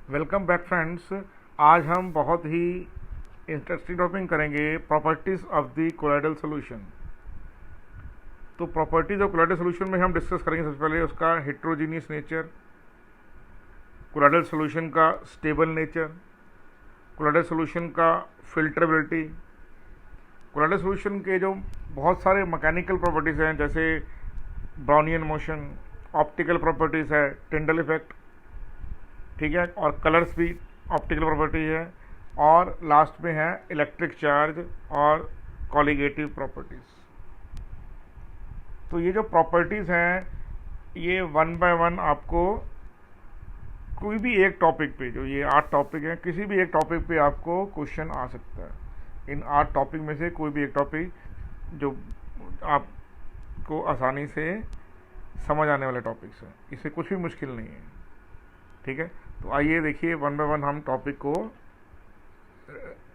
Welcome back friends. आज हम बहुत ही इंटरेस्टिंग टॉपिक करेंगे, properties of the colloidal solution. तो प्रॉपर्टीज ऑफ कोलाइडल सॉल्यूशन में हम डिस्कस करेंगे सबसे पहले उसका हेट्रोजीनियस नेचर, कोलाइडल सॉल्यूशन का स्टेबल नेचर, कोलाइडल सॉल्यूशन का फिल्टरेबिलिटी, कोलाइडल सॉल्यूशन के जो बहुत सारे मैकेनिकल प्रॉपर्टीज हैं जैसे ब्राउनियन मोशन, ऑप्टिकल प्रॉपर्टीज है, टिंडल इफेक्ट, ठीक है, और कलर्स भी ऑप्टिकल प्रॉपर्टी है, और लास्ट में है इलेक्ट्रिक चार्ज और कॉलिगेटिव प्रॉपर्टीज। तो ये जो प्रॉपर्टीज हैं ये वन बाय वन आपको कोई भी एक टॉपिक पे, जो ये 8 टॉपिक हैं, किसी भी एक टॉपिक पे आपको क्वेश्चन आ सकता है। इन 8 टॉपिक में से कोई भी एक टॉपिक जो आपको आसानी से समझ आने वाले टॉपिक्स हैं, इससे कुछ भी मुश्किल नहीं है, ठीक है। तो आइए देखिए वन बाय वन हम टॉपिक को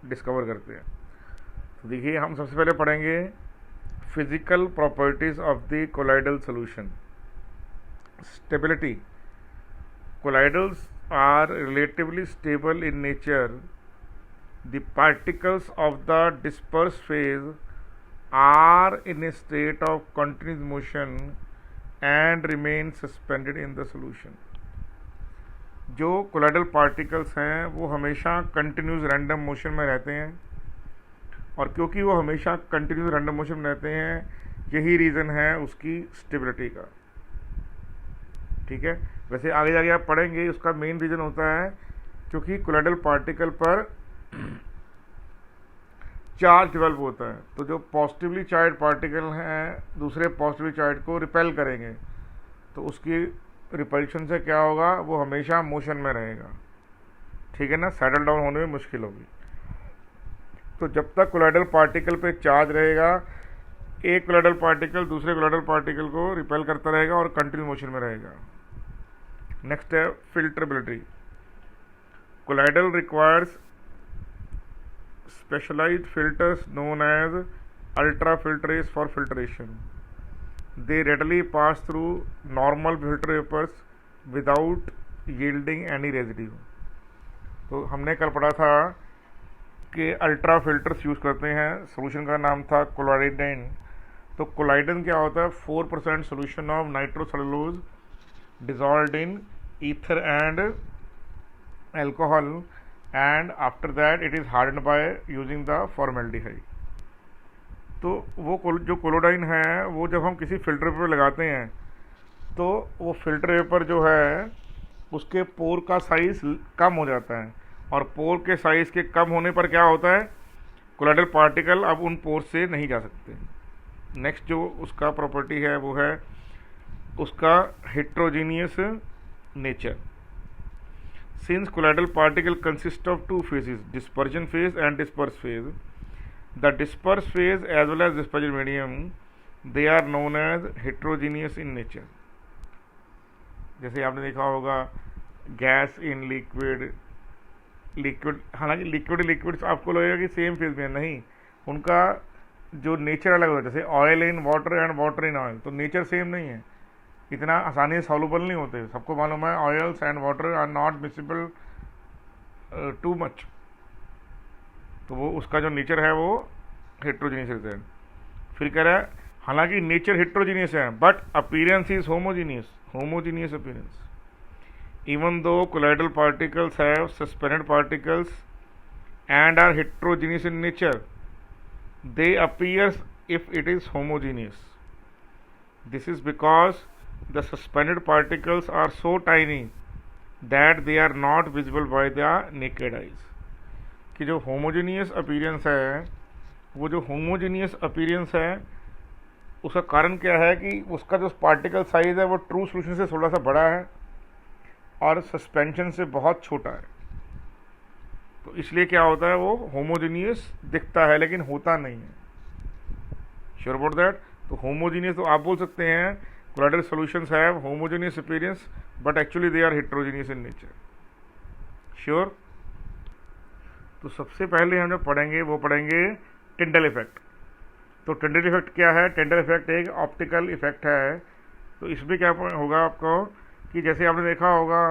डिस्कवर करते हैं। तो देखिए हम सबसे पहले पढ़ेंगे physical properties of the colloidal solution. Stability. Colloidals are relatively stable in nature. The particles of the dispersed phase are in a state of continuous motion and remain suspended in the solution. जो colloidal particles हैं वो हमेशा continuous random motion में रहते हैं, और क्योंकि वो हमेशा कंटिन्यूस रैंडम मोशन में रहते हैं यही रीज़न है उसकी स्टेबिलिटी का, ठीक है। वैसे आगे जाके आप पढ़ेंगे उसका मेन रीज़न होता है क्योंकि कोलाइडल पार्टिकल पर चार्ज डेवलप होता है, तो जो पॉजिटिवली चार्ज पार्टिकल हैं दूसरे पॉजिटिवली चार्ज को रिपेल करेंगे, तो उसकी रिपल्शन से क्या होगा, वो हमेशा मोशन में रहेगा, ठीक है ना, सेटल डाउन होने में मुश्किल होगी। तो जब तक कोलाइडल पार्टिकल पे चार्ज रहेगा एक कोलाइडल पार्टिकल दूसरे कोलाइडल पार्टिकल को रिपेल करता रहेगा और कंटिन्यू मोशन में रहेगा। नेक्स्ट है filterability. Colloidal requires specialized filters known as ultra filterage for filtration. They readily pass through normal filter papers without yielding any residue. तो हमने कल पढ़ा था कि अल्ट्रा फिल्टर्स यूज़ करते हैं, सोल्यूशन का नाम था कोलाइडन। तो कोलाइडन क्या होता है, 4% solution of nitrocellulose dissolved in ether and alcohol, and after that it is hardened by using the formaldehyde। तो वो जो कोलोडाइन है वो जब हम किसी फिल्टर पे लगाते हैं तो वो फिल्टर पेपर जो है उसके पोर का साइज़ कम हो जाता है, और पोर के साइज़ के कम होने पर क्या होता है, कोलाइडल पार्टिकल अब उन पोर से नहीं जा सकते। नेक्स्ट जो उसका प्रॉपर्टी है वो है उसका heterogeneous nature. Since colloidal particle consist of 2 phases, dispersion phase and disperse phase, the disperse phase as well as dispersion medium, they are known as heterogeneous in nature। जैसे आपने देखा होगा गैस इन लिक्विड, लिक्विड, हालांकि liquids आपको लगेगा कि same phase में, नहीं, उनका जो नेचर अलग होता है। जैसे oil in water and water in oil, तो नेचर सेम नहीं है, इतना आसानी से सॉल्युबल नहीं होते। सबको मालूम है oils and water are not miscible too much, तो वो उसका जो नेचर है वो हेट्रोजीनियस रहता है। फिर कह रहा है हालांकि नेचर हेट्रोजीनियस है but appearance is homogeneous appearance. Even though colloidal particles have suspended particles and are heterogeneous in nature, they appears if it is homogeneous. This is because the suspended particles are so tiny that they are not visible by the naked eyes। कि जो homogeneous appearance है, वो जो homogeneous appearance है उसका कारण क्या है कि उसका जो पार्टिकल साइज है वो ट्रू सोल्यूशन से थोड़ा सा बड़ा है और सस्पेंशन से बहुत छोटा है, तो इसलिए क्या होता है वो होमोजीनियस दिखता है लेकिन होता नहीं है। Sure about that. तो होमोजीनियस तो आप बोल सकते हैं colloidal solutions have homogeneous appearance but actually they are heterogeneous in nature. Sure. तो सबसे पहले हम जो पढ़ेंगे वो पढ़ेंगे टिंडल इफेक्ट। तो टिंडल इफेक्ट क्या है, टिंडल इफेक्ट एक ऑप्टिकल इफेक्ट है। तो इसमें क्या होगा आपको कि जैसे आपने देखा होगा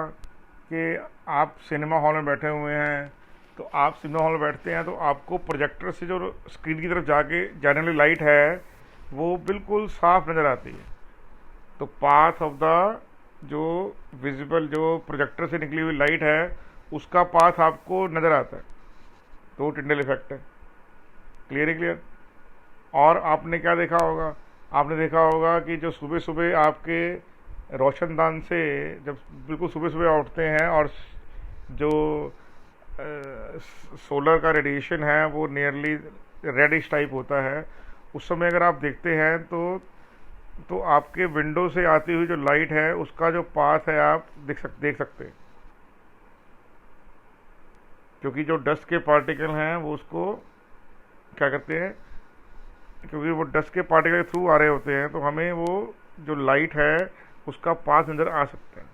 कि आप सिनेमा हॉल में बैठे हुए हैं, तो आप सिनेमा हॉल में बैठते हैं तो आपको प्रोजेक्टर से जो स्क्रीन की तरफ जाने वाली लाइट है वो बिल्कुल साफ नज़र आती है। तो पाथ ऑफ द जो विजिबल जो प्रोजेक्टर से निकली हुई लाइट है उसका पाथ आपको नज़र आता है, तो टिंडल इफेक्ट है। क्लियर है? क्लियर। और आपने क्या देखा होगा, आपने देखा होगा कि जो सुबह सुबह आपके रोशनदान से जब बिल्कुल सुबह सुबह उठते हैं और जो सोलर का रेडिएशन है वो नियरली रेडिश टाइप होता है, उस समय अगर आप देखते हैं तो आपके विंडो से आती हुई जो लाइट है उसका जो पाथ है आप देख सकते हैं, क्योंकि जो डस्ट के पार्टिकल हैं वो उसको क्या करते हैं, क्योंकि वो डस्ट के पार्टिकल के थ्रू आ रहे होते हैं तो हमें वो जो लाइट है उसका पाथ नज़र आ सकता है।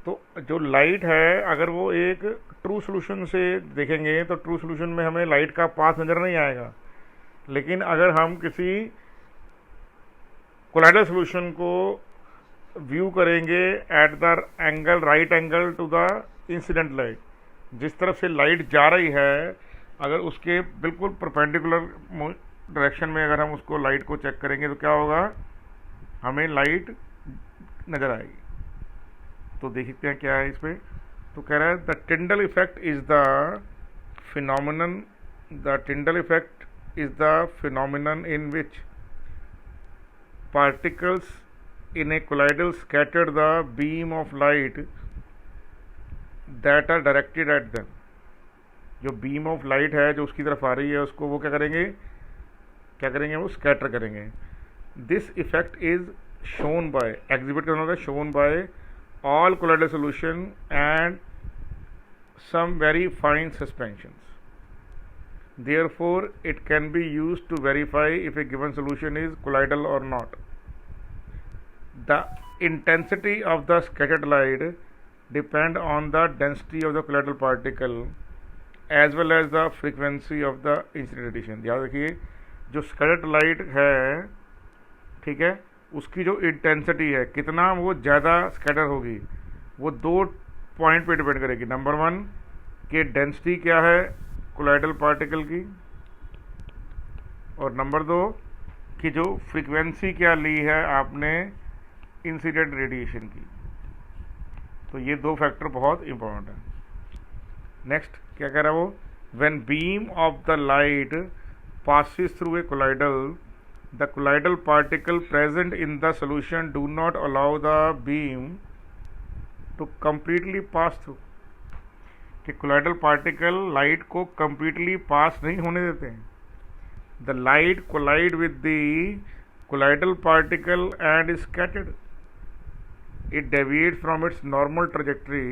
तो जो लाइट है अगर वो एक ट्रू सॉल्यूशन से देखेंगे तो ट्रू सॉल्यूशन में हमें लाइट का पाथ नज़र नहीं आएगा, लेकिन अगर हम किसी कोलाइडल सॉल्यूशन को व्यू करेंगे at the angle right angle to the incident light, जिस तरफ से लाइट जा रही है अगर उसके बिल्कुल परपेंडिकुलर डायरेक्शन में अगर हम उसको लाइट को चेक करेंगे तो क्या होगा, हमें लाइट नज़र आएगी। तो देखते हैं क्या है इस पर। तो कह रहा है the Tyndall effect is the phenomenon, the Tyndall effect is the phenomenon in which particles in a colloidal scatter the beam of light that are directed at them। जो बीम ऑफ लाइट है जो उसकी तरफ आ रही है उसको वो क्या करेंगे वो स्कैटर करेंगे। This effect is shown by, exhibit करना होगा, shown by all colloidal solution and some very fine suspensions. Therefore, it can be used to verify if a given solution is colloidal or not. The intensity of the scattered light depend on the density of the colloidal particle as well as the frequency of the incident radiation. ध्यान रखिए, जो scattered light है, ठीक है, उसकी जो intensity है, कितना वो ज़्यादा स्कैटर होगी, वो दो पॉइंट पे डिपेंड करेगी। नंबर वन कि डेंसिटी क्या है कोलाइडल पार्टिकल की, और नंबर दो कि जो फ्रीक्वेंसी क्या ली है आपने इंसिडेंट रेडिएशन की। तो ये दो फैक्टर बहुत इंपॉर्टेंट है। नेक्स्ट क्या कह रहा है वो, when beam of the light passes through a colloidal, the colloidal particle present in the solution do not allow the beam to completely pass through। कि कोलाइडल पार्टिकल लाइट को completely पास नहीं होने देते हैं। The light collide with the colloidal particle and is scattered. It deviates from its normal trajectory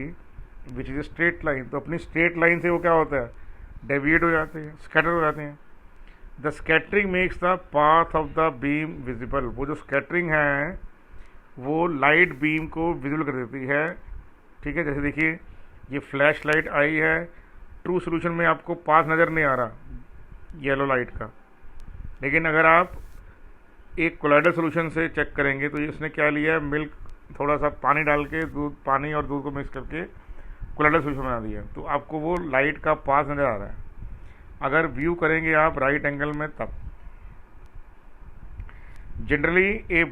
which is a straight line। तो अपनी straight line से वो क्या होता है, डेविएट हो जाते हैं, स्कैटर हो जाते हैं। The scattering makes the path of the beam visible. वो जो स्कैटरिंग है वो लाइट बीम को विजिबल कर देती है। ठीक है, जैसे देखिए ये फ्लैश लाइट आई है, ट्रू सोल्यूशन में आपको पाथ नज़र नहीं आ रहा येलो लाइट का, लेकिन अगर आप एक कोलाइडल सोल्यूशन से चेक करेंगे तो ये उसने क्या लिया है, मिल्क, थोड़ा सा पानी डाल के, दूध, पानी और दूध को मिक्स करके कोलाइडल सोल्यूशन बना दिया, तो आपको वो लाइट का पाथ नज़र आ रहा है। अगर व्यू करेंगे आप राइट एंगल में तब। Generally a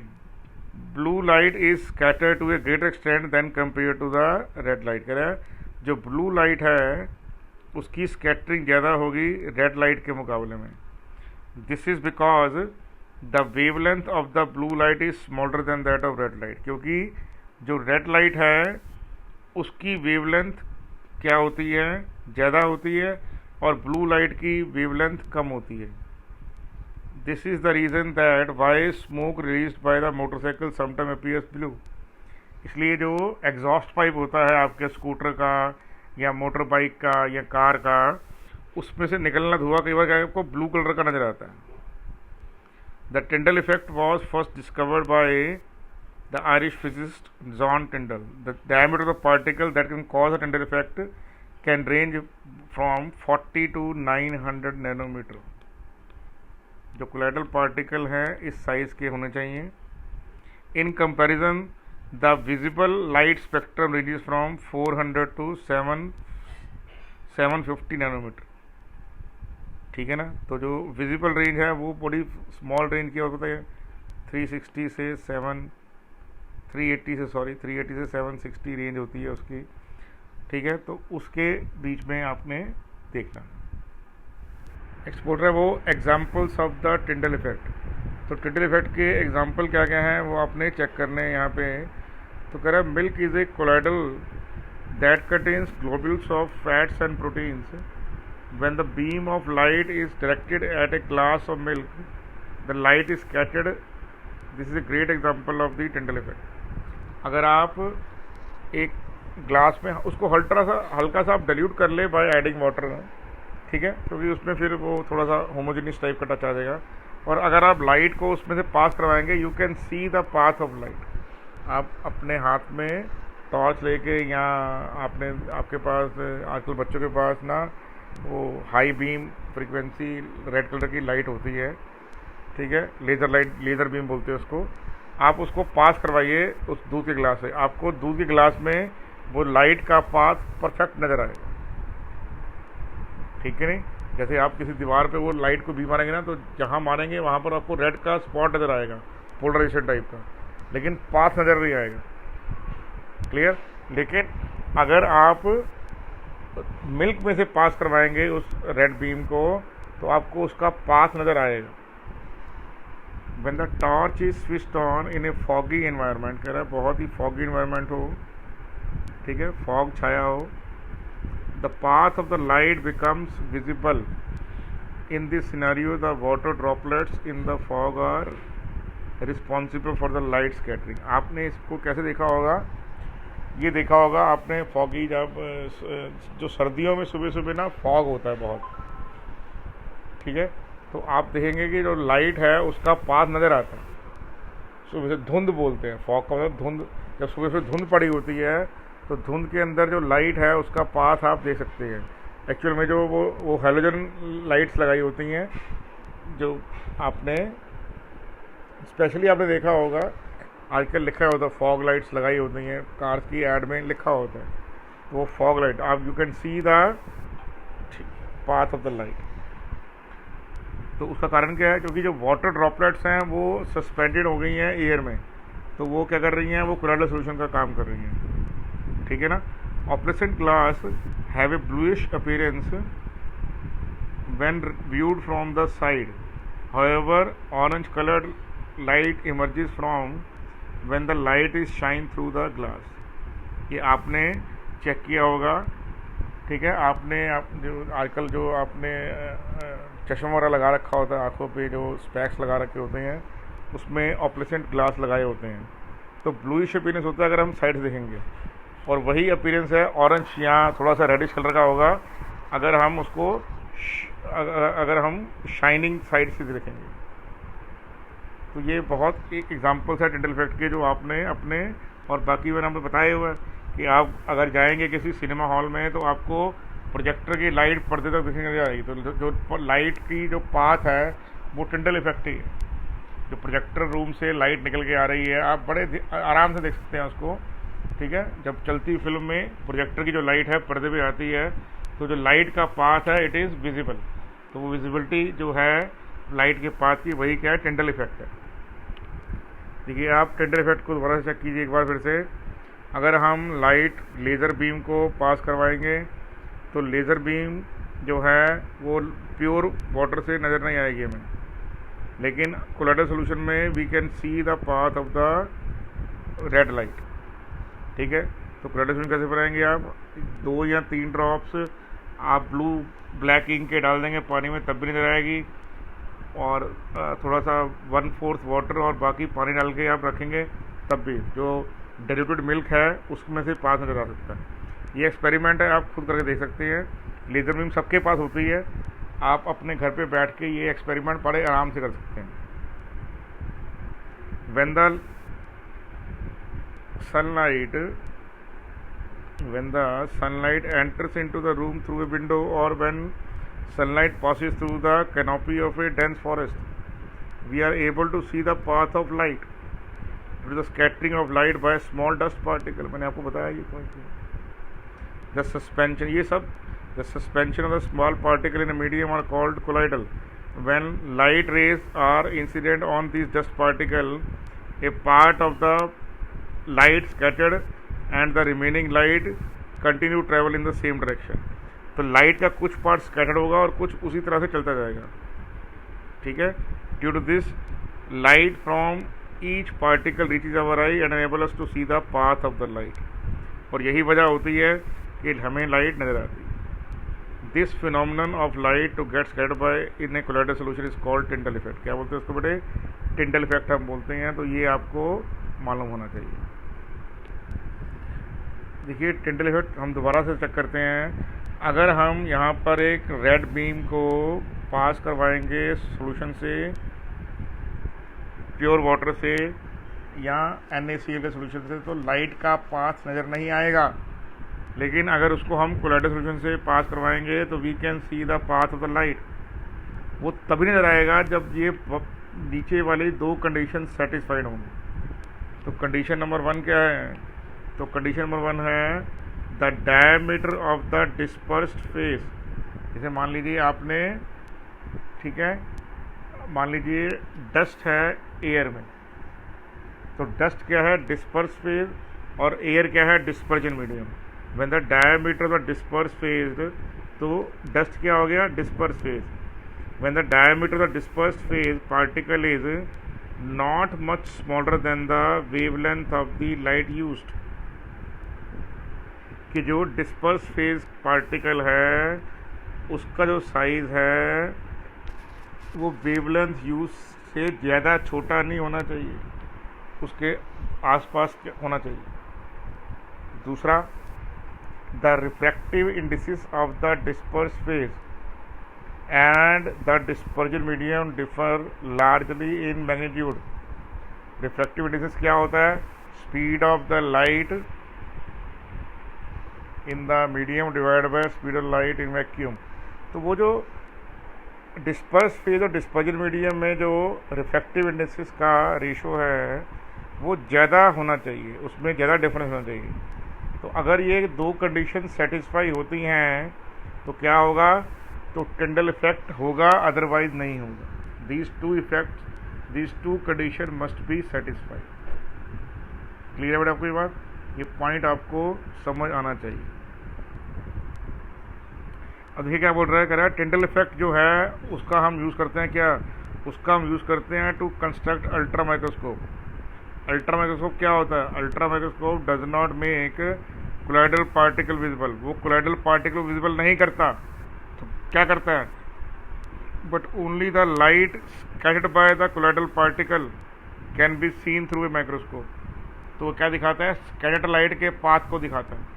blue light is scattered to a greater extent than compare to the red light. कह रहा है जो ब्लू लाइट है उसकी स्कैटरिंग ज़्यादा होगी रेड लाइट के मुकाबले में। This is because the wavelength of the blue light is smaller than that of red light. क्योंकि जो रेड लाइट है उसकी वेवलेंथ क्या होती है, ज़्यादा होती है, और ब्लू लाइट की वेवलेंथ कम होती है। This is the reason that why smoke released by the motorcycle sometime appears blue. इसलिए जो एग्जॉस्ट पाइप होता है आपके स्कूटर का या मोटर बाइक का या कार का, उसमें से निकलना धुआं कई बार क्या आपको ब्लू कलर का नजर आता है। The Tyndall effect was first discovered by the Irish physicist John Tyndall. The diameter of the particle that can cause a Tyndall effect can range from 40 to 900 nanometer. जो कोलाइडल पार्टिकल हैं इस size के होने चाहिए। In comparison the visible light spectrum ranges from 400 to 750 nanometer. ठीक है ना। तो जो विजिबल रेंज है वो बड़ी स्मॉल रेंज की होता है, 360 से 380 से 760 रेंज होती है उसकी। ठीक है, तो उसके बीच में आपने देखना। एक्सपोर्टर है वो examples of the Tyndall effect. तो टिंडल इफेक्ट के एग्जाम्पल क्या क्या हैं वो आपने चेक करने हैं यहाँ पे। तो कह रहा है milk is a colloidal that contains globules of fats and proteins. When the beam of light is directed eight a glass of milk, the light is scattered. This is a great example of the Tyndall effect. अगर आप एक glass में उसको हल्का सा आप dilute कर ले बाय एडिंग वाटर, ठीक है, क्योंकि उसमें फिर वो थोड़ा सा होमोजेनियस टाइप का टच आ जाएगा। और अगर आप लाइट को उसमें से पास करवाएंगे, you can see the path of light. आप अपने हाथ में टॉर्च लेके, या आपके पास आजकल बच्चों के पास ना वो high beam frequency red colour की लाइट होती है, ठीक है, लेज़र लाइट, लेज़र बीम बोलते हैं उसको। आप उसको पास करवाइए उस दूध के गिलास से, आपको दूध के गिलास में वो लाइट का पाथ परफेक्ट नज़र आएगा। ठीक है नहीं, जैसे आप किसी दीवार पे वो लाइट को भी मारेंगे ना, तो जहाँ मारेंगे वहाँ पर आपको रेड का स्पॉट नज़र आएगा, पोलराइजेशन टाइप का, लेकिन पाथ नज़र नहीं आएगा। क्लियर। लेकिन अगर आप मिल्क में से पास करवाएंगे उस रेड बीम को, तो आपको उसका पाथ नज़र आएगा। When the torch is switched on in A foggy environment, कह रहा है बहुत ही फॉगी एनवायरनमेंट हो, ठीक है, फॉग छाया हो, the path of the light becomes visible. In this scenario, the water droplets in the fog are responsible for the light scattering. आपने इसको कैसे देखा होगा? ये देखा होगा आपने फॉगी, जब जो सर्दियों में सुबह सुबह ना फॉग होता है बहुत, ठीक है, तो आप देखेंगे कि जो लाइट है उसका पाथ नज़र आता है। सुबह से धुंध बोलते हैं, फॉग का मतलब धुंध। जब सुबह से धुंध पड़ी होती है तो धुंध के अंदर जो लाइट है उसका पाथ आप देख सकते हैं। एक्चुअल में जो वो हैलोजन लाइट्स लगाई होती हैं, जो आपने स्पेशली आपने देखा होगा आजकल लिखा होता है, फॉग लाइट्स लगाई होती हैं कार्स की ऐड में लिखा होता है, तो वो फॉग लाइट आप you can see the path of the light. तो उसका कारण क्या है? क्योंकि जो वाटर ड्रॉपलेट्स हैं वो सस्पेंडेड हो गई हैं एयर में, तो वो क्या कर रही हैं, वो कोलाइडल सॉल्यूशन का काम कर रही हैं। ठीक है ना। Opalescent glass have a bluish appearance when viewed from the side, however orange coloured light emerges from when the light is shine through the glass. ये आपने चेक किया होगा, ठीक है। जो आजकल जो आपने चश्मा वगैरह लगा रखा होता है, आंखों पे जो स्पेक्स लगा रखे होते हैं, उसमें ऑपरेसेंट ग्लास लगाए होते हैं, तो ब्लूइश अपीयरेंस होता है अगर हम साइड से देखेंगे, और वही अपीयरेंस है ऑरेंज या थोड़ा सा रेडिश कलर का होगा अगर हम उसको अगर हम शाइनिंग साइड से देखेंगे। तो ये बहुत एक एग्जांपल्स है टिंडल इफेक्ट के, जो आपने अपने और बाकी मैंने आपको बताया हुआ है कि आप अगर जाएंगे किसी सिनेमा हॉल में तो आपको प्रोजेक्टर की लाइट पर्दे तक दिखने लग जाएगी। तो जो लाइट की जो पाथ है वो टिंडल इफेक्ट ही है। जो प्रोजेक्टर रूम से लाइट निकल के आ रही है, आप बड़े आराम से देख सकते हैं उसको, ठीक है। जब चलती फिल्म में प्रोजेक्टर की जो लाइट है पर्दे पे आती है, तो जो लाइट का पाथ है इट इज़ विजिबल। तो वो विजिबिलिटी जो है लाइट के पाथ की, वही क्या है, टिंडल इफेक्ट है। देखिए आप टिंडल इफेक्ट को दोबारा से चेक कीजिए एक बार फिर से। अगर हम लाइट लेज़र बीम को पास करवाएंगे तो लेज़र बीम जो है वो प्योर वाटर से नज़र नहीं आएगी हमें, लेकिन कोलाइडल सॉल्यूशन में we can see the path of the red light, ठीक है। तो कोलाइडल सॉल्यूशन कैसे बनाएंगे आप? 2 या 3 ड्रॉप्स आप ब्लू ब्लैक इंक के डाल देंगे पानी में, तब भी नजर आएगी, और थोड़ा सा 1/4 वाटर और बाकी पानी डाल के आप रखेंगे, तब भी जो डाइल्यूटेड मिल्क है उसमें से पास नजर आ सकता है। ये एक्सपेरिमेंट है, आप खुद करके देख सकते हैं। लेज़र बीम सबके पास होती है, आप अपने घर पे बैठ के ये एक्सपेरिमेंट बड़े आराम से कर सकते हैं। When the sunlight enters into the room through a window, or when sunlight passes through the canopy of a dense forest, we are able to see the path of light. Due to the scattering of light by small dust particle. मैंने आपको बताया ये point. The suspension, ये सब the suspension of the small particle in a medium are called colloidal. When light rays are incident on this dust particle, a part of the light scattered and the remaining light continue travel in the same direction. तो light का कुछ part scattered होगा और कुछ उसी तरह से चलता जाएगा, ठीक है। Due to this light from each particle reaches our eye and enable us to see the path of the light. और यही वजह होती है कि हमें लाइट नजर आती है। This phenomenon of light to get scattered by in a colloidal solution is called Tyndall effect. क्या बोलते हैं उसको बेटे? टिंडल इफेक्ट हम बोलते हैं। तो ये आपको मालूम होना चाहिए। देखिए टिंडल इफेक्ट हम दोबारा से चेक करते हैं। अगर हम यहाँ पर एक रेड बीम को पास करवाएंगे सॉल्यूशन से, प्योर वाटर से या NaCl के सॉल्यूशन से, तो लाइट का पाथ नज़र नहीं आएगा। लेकिन अगर उसको हम कोलाइडल सॉल्यूशन से पास करवाएंगे तो we can see the path of the light. वो तभी नज़र आएगा जब ये नीचे वाली दो कंडीशन सेटिस्फाइड होंगी। तो कंडीशन नंबर 1 क्या है? तो कंडीशन नंबर 1 है the diameter of the dispersed phase. जैसे मान लीजिए आपने, ठीक है, मान लीजिए डस्ट है एयर में, तो डस्ट क्या है? डिस्पर्स फेज, और एयर क्या है? Dispersion medium. When the diameter of the disperse phase, तो डस्ट क्या हो गया? Disperse phase. When the diameter of the disperse phase particle is not much smaller than the wavelength of the light used, कि जो disperse phase particle है उसका जो size है वो वेवलेंथ यूज से ज़्यादा छोटा नहीं होना चाहिए, उसके आसपास होना चाहिए। दूसरा, the refractive indices of the disperse phase and the dispersion medium differ largely in magnitude. Refractive indices क्या होता है? Speed of the light in the medium divide by speed of light in vacuum. तो वो जो disperse phase और dispersion medium में जो refractive indices का रेशो है वो ज़्यादा होना चाहिए, उसमें ज़्यादा डिफरेंस होना चाहिए। तो अगर ये दो कंडीशन सेटिस्फाई होती हैं तो क्या होगा? तो टिंडल इफेक्ट होगा, अदरवाइज नहीं होगा। These two condition must be satisfied. Clear है बेटा आपको ये बात? ये पॉइंट आपको समझ आना चाहिए। अब देखिए क्या बोल रहा है, कह रहा है टिंडल इफेक्ट जो है उसका हम यूज़ करते हैं क्या? उसका हम यूज़ करते हैं to construct ultra microscope. Ultra microscope क्या होता है? Ultra microscope does not make colloidal particle visible. वो कोलाइडल पार्टिकल विजिबल नहीं करता। तो क्या करता है? But only the light scattered by the colloidal particle can be seen through a microscope. तो वो क्या दिखाता है? स्कैटर्ड लाइट के पाथ को दिखाता है।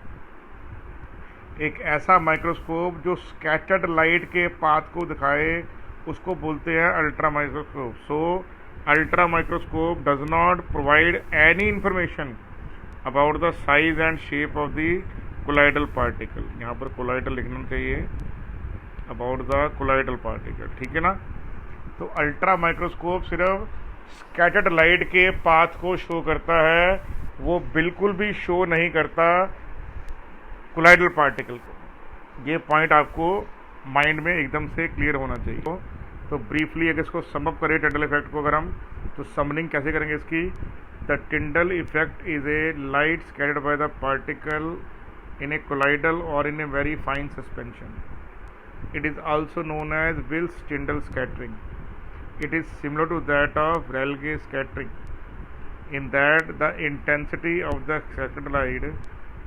एक ऐसा माइक्रोस्कोप जो स्कैटर्ड लाइट के पाथ को दिखाए उसको बोलते हैं ultra microscope. So ultra microscope does not provide any information about the size and shape of the colloidal particle. यहाँ पर कोलाइडल लिखना चाहिए, अबाउट द कोलाइडल पार्टिकल, ठीक है ना। तो अल्ट्रा माइक्रोस्कोप सिर्फ स्कैटर्ड लाइट के पाथ को शो करता है, वो बिल्कुल भी शो नहीं करता कोलाइडल पार्टिकल को। ये पॉइंट आपको माइंड में एकदम से क्लियर होना चाहिए। तो ब्रीफली अगर इसको सम अप करें टिंडल इफेक्ट को, अगर हम तो समनिंग कैसे करेंगे इसकी? The Tyndall effect is a light scattered by the particle in a colloidal or in a very fine suspension. It is also known as Wills-Tyndall scattering. It is similar to that of Rayleigh scattering in that the intensity of the scattered light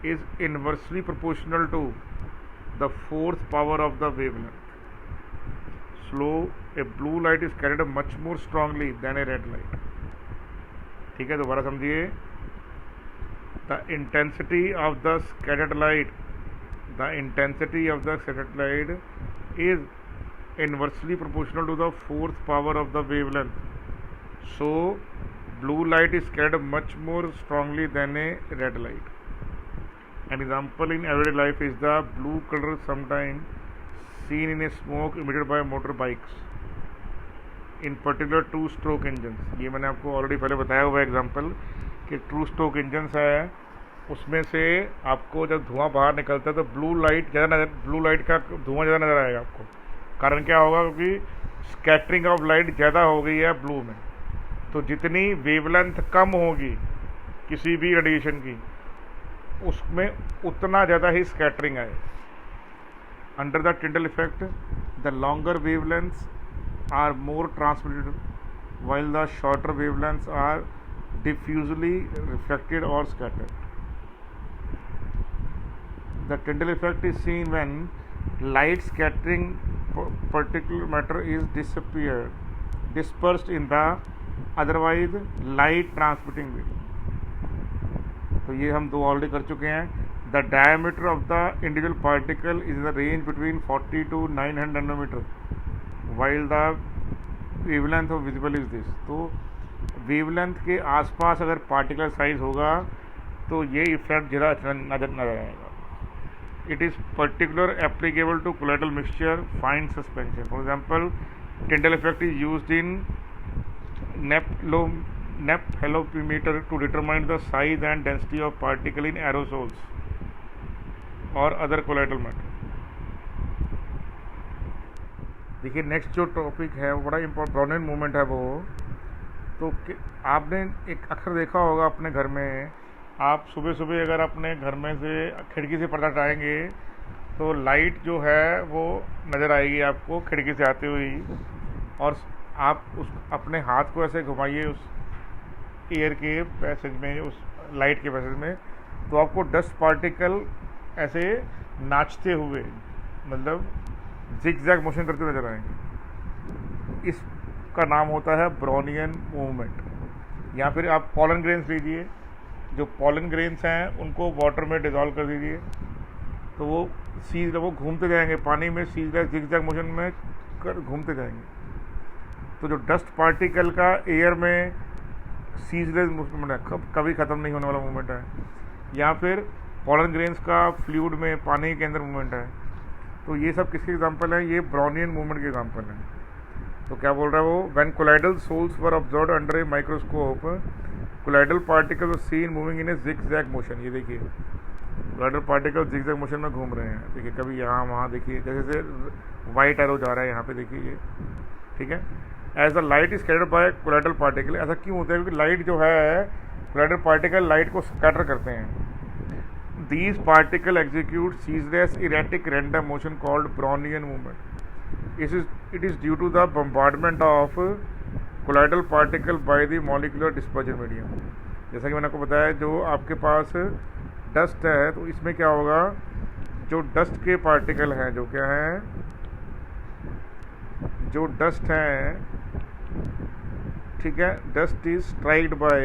is inversely proportional to the fourth power of the wavelength. So a blue light is scattered much more strongly than a red light. ठीक है, दोबारा समझिए। The intensity of the scattered light is inversely proportional to the fourth power of the wavelength. So blue light is scattered much more strongly than a red light. An example in everyday life is the blue color sometimes seen in a smoke emitted by motorbikes, in particular two-stroke engines. ये मैंने आपको already पहले बताया हुआ example कि true stroke engines है उसमें से आपको जब धुआं बाहर निकलता है तो ब्लू लाइट का धुआं ज़्यादा नज़र आएगा आपको। कारण क्या होगा? क्योंकि स्कैटरिंग ऑफ लाइट ज़्यादा हो गई है ब्लू में। तो जितनी वेवलेंथ कम होगी किसी भी रेडिएशन की, उसमें उतना ज़्यादा ही स्कैटरिंग आए। Under the Tyndall effect the longer wavelengths are more transmitted while the shorter wavelengths are diffusely reflected or scattered. The Tyndall effect is seen when light scattering particular matter is dispersed in the otherwise light transmitting medium. तो ये हम दो already कर चुके हैं। The diameter of the individual particle is in the range between 40 to 900 nanometer, while the wavelength of visible is this. तो wavelength के आसपास अगर पार्टिकुलर साइज होगा तो ये इफेक्ट ज़्यादा नजर आएगा। It is particular applicable to colloidal mixture fine suspension. For example Tyndall effect is used in nephelometer to determine the size and density of particle in aerosols और अदर कोलाइडल मैटर। देखिए next जो topic है वो बड़ा important Brownian movement है वो। तो आपने एक अक्सर देखा होगा अपने घर में, आप सुबह सुबह अगर अपने घर में से खिड़की से पर्दा हटाएंगे तो लाइट जो है वो नज़र आएगी आपको खिड़की से आती हुई, और आप उस अपने हाथ को ऐसे घुमाइए उस एयर के पैसेज में, उस लाइट के पैसेज में, तो आपको डस्ट पार्टिकल ऐसे नाचते हुए, मतलब जिग-जैग मोशन करते नजर आएंगे। इसका नाम होता है ब्राउनियन मूवमेंट। या फिर आप पॉलन ग्रेन्स लीजिए, जो पॉलन ग्रेन्स हैं उनको वाटर में डिज़ोल्व कर दीजिए तो वो घूमते जाएंगे पानी में, जिग-जैग मोशन में घूमते जाएंगे। तो जो डस्ट पार्टिकल का एयर में सीजलेस मूवमेंट है, कभी ख़त्म नहीं होने वाला मूवमेंट है। या फिर पॉलन ग्रेन्स का फ्लूइड में, पानी के अंदर मूवमेंट है। तो ये सब किसके एग्जांपल हैं? ये ब्राउनियन मूवमेंट के एग्जांपल हैं। तो क्या बोल रहा है वो? When colloidal sols were observed under a microscope, colloidal particle were seen moving in a zigzag motion. ये देखिए कोलाइडल पार्टिकल जिग-जैग मोशन में घूम रहे हैं। देखिए कभी यहाँ वहाँ, देखिए जैसे वाइट एरो जा रहा है यहाँ पे, देखिए ये, ठीक है। As the light is scattered by colloidal particle. ऐसा क्यों होता है? क्योंकि लाइट जो है, कोलाइडल पार्टिकल लाइट को स्कैटर करते हैं। These particles execute ceaseless erratic random motion called Brownian movement. It is due to the bombardment of colloidal particle by the molecular dispersion medium. जैसा कि मैंने आपको बताया, जो आपके पास डस्ट है तो इसमें क्या होगा, जो डस्ट के पार्टिकल हैं, जो क्या हैं, जो डस्ट हैं, ठीक है, डस्ट इज स्ट्राइक्ड बाय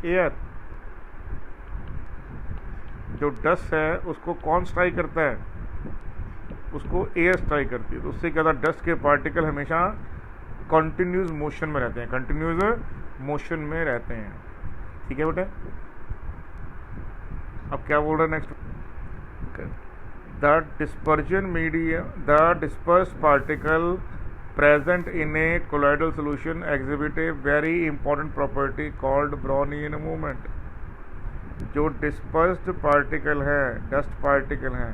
एयर। जो डस्ट है उसको कौन स्ट्राइक करता है? उसको एयर स्ट्राइक करती है। तो उससे क्या होता है, डस्ट के पार्टिकल हमेशा कंटिन्यूस मोशन में रहते हैं, ठीक है बेटा। अब क्या बोल रहा है next? The dispersed particle present in a colloidal solution exhibit a very important property called Brownian movement. जो डिस्पर्स्ड पार्टिकल है, डस्ट पार्टिकल हैं,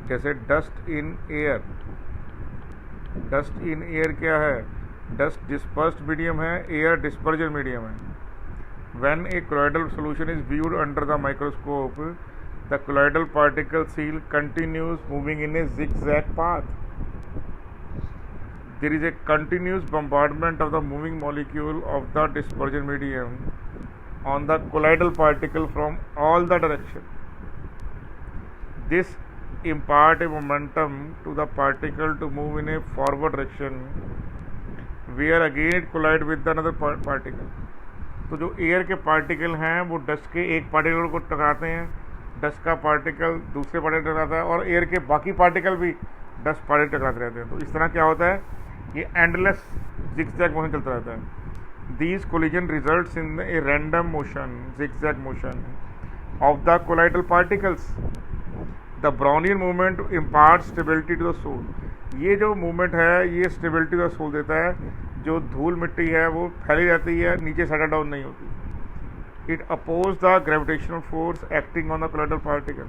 जैसे डस्ट इन एयर क्या है? डस्ट डिस्पर्स्ड मीडियम है, एयर डिस्पर्जन मीडियम है। When a colloidal solution is viewed under the microscope, the colloidal particle seal continuous moving in a zigzag path. There is a continuous bombardment of the moving molecule of the dispersion medium on the colloidal particle from all the direction. This impart a momentum to the particle to move in a forward direction where again it collide with another particle. तो जो air के particle हैं वो dust के एक particle को टकराते हैं, डस्ट का पार्टिकल दूसरे पार्टिकल टकराता है, और एयर के बाकी पार्टिकल भी डस्ट पार्टिकल टकराते रहते हैं। तो इस तरह क्या होता है, ये एंडलेस जिग-जैग मोशन चलता रहता है। These collision results in a random motion, zigzag motion of the colloidal particles. The Brownian movement imparts stability to the soul. ये जो मूवमेंट है ये स्टेबिलिटी का सोल देता है। जो धूल मिट्टी है वो फैली रहती है, नीचे सेटल डाउन नहीं होती। It oppose the gravitational force acting on the colloidal particle.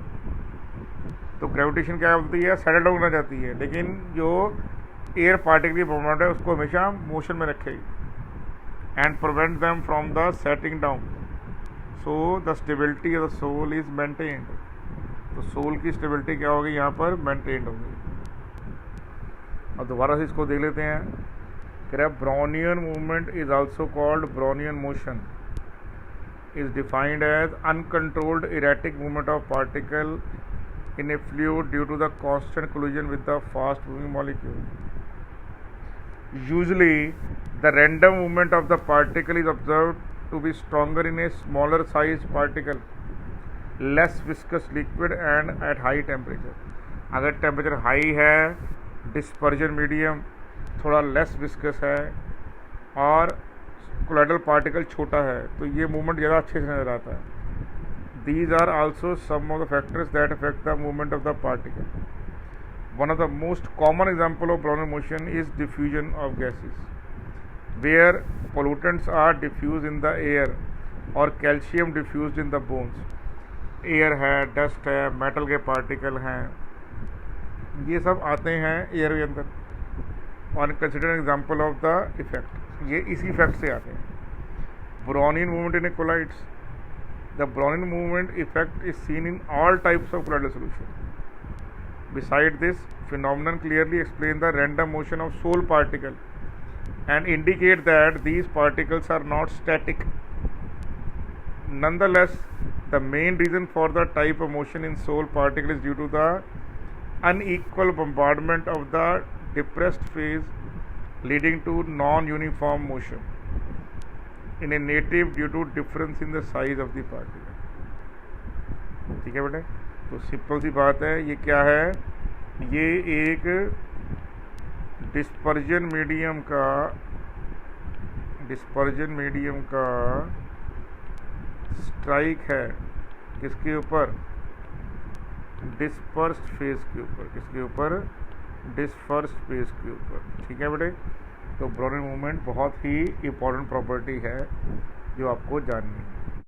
तो ग्रेविटेशन क्या होती है, सेटल डाउन करना चाहती है, लेकिन जो एयर पार्टिकल की मूवमेंट है उसको हमेशा मोशन में रखेगी and prevent them from the setting down. So the stability of the sol is maintained. तो सोल की स्टेबिलिटी क्या होगी, यहाँ पर मेंटेन्ड होगी। अब दोबारा से इसको देख लेते हैं। कह रहा है Brownian movement is also called Brownian motion, is defined as uncontrolled erratic movement of particle in a fluid due to the constant collision with the fast moving molecule. Usually the random movement of the particle is observed to be stronger in a smaller size particle, less viscous liquid and at high temperature. अगर temperature high है, dispersion medium थोड़ा less viscous है और colloidal particle छोटा है, तो ये movement ज़्यादा अच्छे से नज़र आता है। These are also some of the factors that affect the movement of the particle. One of the most common example of Brownian motion is diffusion of gases, where pollutants are diffused in the air or calcium diffused in the bones. Air है, dust है, metal के particle हैं, ये सब आते हैं air के अंदर। और consider an example of the effect, ये इसी इफेक्ट से आते हैं। Brownian movement in a colloids. The Brownian movement effect is seen in all types of colloidal solution. Besides this phenomenon clearly explain the random motion of soul particle and indicate that these particles are not static. Nonetheless, the main reason for the type of motion in soul particle is due to the unequal bombardment of the depressed phase, leading to non-uniform motion in a native due to difference in the size of the particle. ठीक है बेटे, तो simple सी बात है। ये क्या है, ये एक डिस्पर्जन मीडियम का स्ट्राइक है किसके ऊपर, डिस्पर्स्ड फेज के ऊपर। किसके ऊपर, डिस्पर्स्ड फेज के ऊपर। ठीक है बेटे, तो ब्राउनियन मूवमेंट बहुत ही इम्पोर्टेंट प्रॉपर्टी है जो आपको जाननी है।